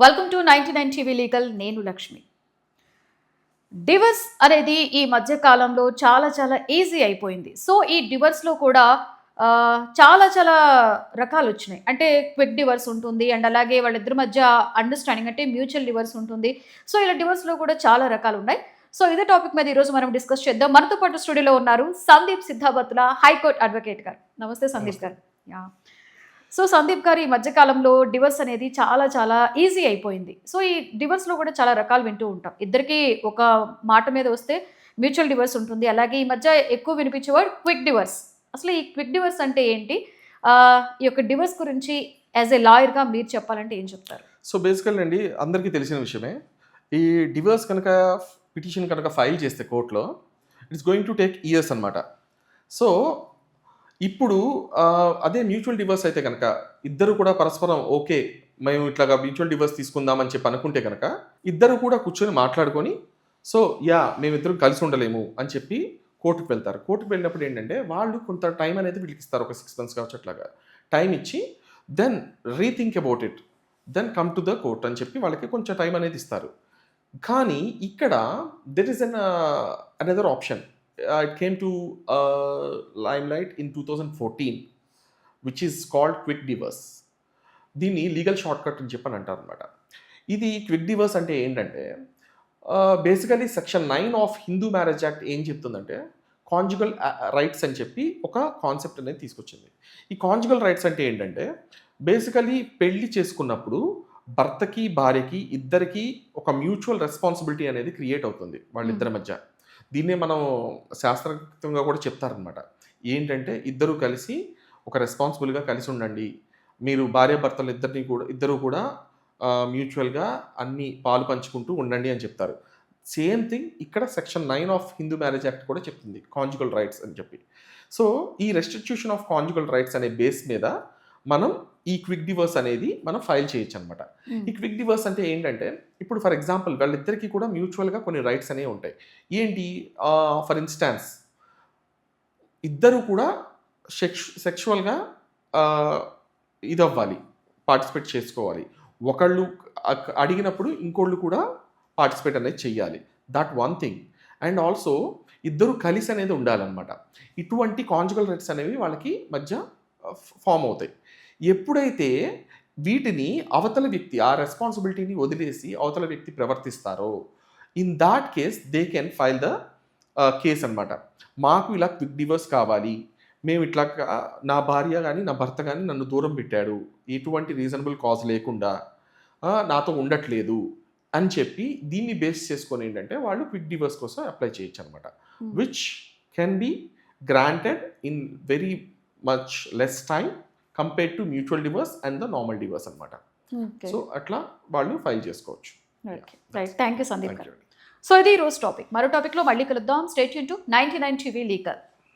Welcome to 99 TV legal. నేను Lakshmi. Divorce అనేది ఈ మధ్య కాలంలో చాలా చాలా ఈజీ అయిపోయింది. సో ఈ డివర్స్లో కూడా చాలా చాలా రకాలు వచ్చినాయి. అంటే క్విక్ డివర్స్ ఉంటుంది అండ్ అలాగే వాళ్ళిద్దరి మధ్య అండర్స్టాండింగ్ అంటే మ్యూచువల్ డివర్స్ ఉంటుంది. సో ఇలా డివర్స్లో కూడా చాలా రకాలు ఉన్నాయి. సో ఇదే టాపిక్ మీద ఈరోజు మనం డిస్కస్ చేద్దాం. మనతో పాటు స్టూడియోలో ఉన్నారు సందీప్ సిద్ధాబత్తుల, హైకోర్టు అడ్వకేట్ గారు. నమస్తే సందీప్ గారు. యా. సో సందీప్ గారు, ఈ మధ్యకాలంలో డివర్స్ అనేది చాలా చాలా ఈజీ అయిపోయింది. సో ఈ డివర్స్లో కూడా చాలా రకాలు వింటూ ఉంటాం. ఇద్దరికి ఒక మాట మీద వస్తే మ్యూచువల్ డివర్స్ ఉంటుంది. అలాగే ఈ మధ్య ఎక్కువ వినిపించే వర్డ్ క్విక్ డివర్స్. అసలు ఈ క్విక్ డివర్స్ అంటే ఏంటి? ఈ యొక్క డివర్స్ గురించి యాజ్ ఏ లాయర్గా మీరు చెప్పాలంటే ఏం చెప్తారు? సో బేసికల్ అండి, అందరికీ తెలిసిన విషయమే. ఈ డివర్స్ కనుక పిటిషన్ కనుక ఫైల్ చేస్తే కోర్టులో it's going to take years అనమాట. సో ఇప్పుడు అదే మ్యూచువల్ డివర్స్ అయితే కనుక ఇద్దరు కూడా పరస్పరం ఓకే, మేము ఇట్లాగా మ్యూచువల్ డివర్స్ తీసుకుందామని చెప్పి అనుకుంటే కనుక ఇద్దరు కూడా కూర్చొని మాట్లాడుకొని సో మేమిద్దరం కలిసి ఉండలేము అని చెప్పి కోర్టుకు వెళ్తారు. కోర్టుకు వెళ్ళినప్పుడు ఏంటంటే వాళ్ళు కొంత టైం అనేది వీళ్ళకి ఇస్తారు, ఒక 6 months కావచ్చు అట్లాగా టైం ఇచ్చి then rethink about it, then come to the court అని చెప్పి వాళ్ళకి కొంచెం టైం అనేది ఇస్తారు. కానీ ఇక్కడ there is another option. It came to limelight in 2014, which is called quick divorce. దీన్ని లీగల్ షార్ట్ కట్ అని చెప్పని అంటారు అనమాట. ఇది క్విక్ డివర్స్ అంటే ఏంటంటే basically section 9 of Hindu marriage act ఏం చెప్తుందంటే కాంజుగల్ రైట్స్ అని చెప్పి ఒక కాన్సెప్ట్ అనేది తీసుకొచ్చింది. ఈ కాంజుగల్ రైట్స్ అంటే ఏంటంటే బేసికలీ పెళ్లి చేసుకున్నప్పుడు భర్తకి భార్యకి ఇద్దరికి ఒక మ్యూచువల్ రెస్పాన్సిబిలిటీ అనేది క్రియేట్ అవుతుంది వాళ్ళిద్దరి మధ్య. దీన్నే మనం శాస్త్రయుక్తంగా కూడా చెప్తారనమాట. ఏంటంటే ఇద్దరు కలిసి ఒక రెస్పాన్సిబుల్గా కలిసి ఉండండి, మీరు భార్యాభర్తలు ఇద్దరు కూడా మ్యూచువల్గా అన్ని పాలు పంచుకుంటూ ఉండండి అని చెప్తారు. సేమ్ థింగ్ ఇక్కడ section 9 of Hindu marriage act కూడా చెప్తుంది, కాంజుగల్ రైట్స్ అని చెప్పి. సో ఈ రెస్ట్రిక్యూషన్ ఆఫ్ కాంజుగల్ రైట్స్ అనే బేస్ మీద మనం ఈ క్విక్ డివర్స్ అనేది మనం ఫైల్ చేయొచ్చు అనమాట. ఈ క్విక్ డివర్స్ అంటే ఏంటంటే ఇప్పుడు ఫర్ ఎగ్జాంపుల్ వాళ్ళిద్దరికీ కూడా మ్యూచువల్గా కొన్ని రైట్స్ అనేవి ఉంటాయి. ఏంటి? ఫర్ ఇన్స్టాన్స్ ఇద్దరు కూడా సెక్షువల్గా ఇది అవ్వాలి, పార్టిసిపేట్ చేసుకోవాలి. ఒకళ్ళు అడిగినప్పుడు ఇంకోళ్ళు కూడా పార్టిసిపేట్ అనేది చెయ్యాలి. That one thing. And also ఇద్దరు కలిసి అనేది ఉండాలన్నమాట. ఇటువంటి కాంజుగల్ రైట్స్ అనేవి వాళ్ళకి మధ్య ఫామ్ అవుతాయి. ఎప్పుడైతే వీటిని అవతల వ్యక్తి ఆ రెస్పాన్సిబిలిటీని వదిలేసి అవతల వ్యక్తి ప్రవర్తిస్తారో in that case they can file the case అనమాట. మాకు ఇలా క్విక్ డివర్స్ కావాలి, మేము ఇట్లా నా భార్య కానీ నా భర్త కానీ నన్ను దూరం పెట్టాడు, ఎటువంటి రీజనబుల్ కాజ్ లేకుండా నాతో ఉండట్లేదు అని చెప్పి దీన్ని బేస్ చేసుకొని ఏంటంటే వాళ్ళు క్విక్ డివర్స్ కోసం అప్లై చేయొచ్చు అనమాట. Which can be granted in very much less time compared to mutual divorce and the normal divorce అనమాట. సో అట్లా వాళ్ళు ఫైల్ చేసుకోవచ్చు. థ్యాంక్ యూ సందీప్ గారు. సో ఇది ఈ రోజు టాపిక్. మరో టాపిక్లో మళ్ళీ కలుద్దాం. Stay tune to 99 TV legal.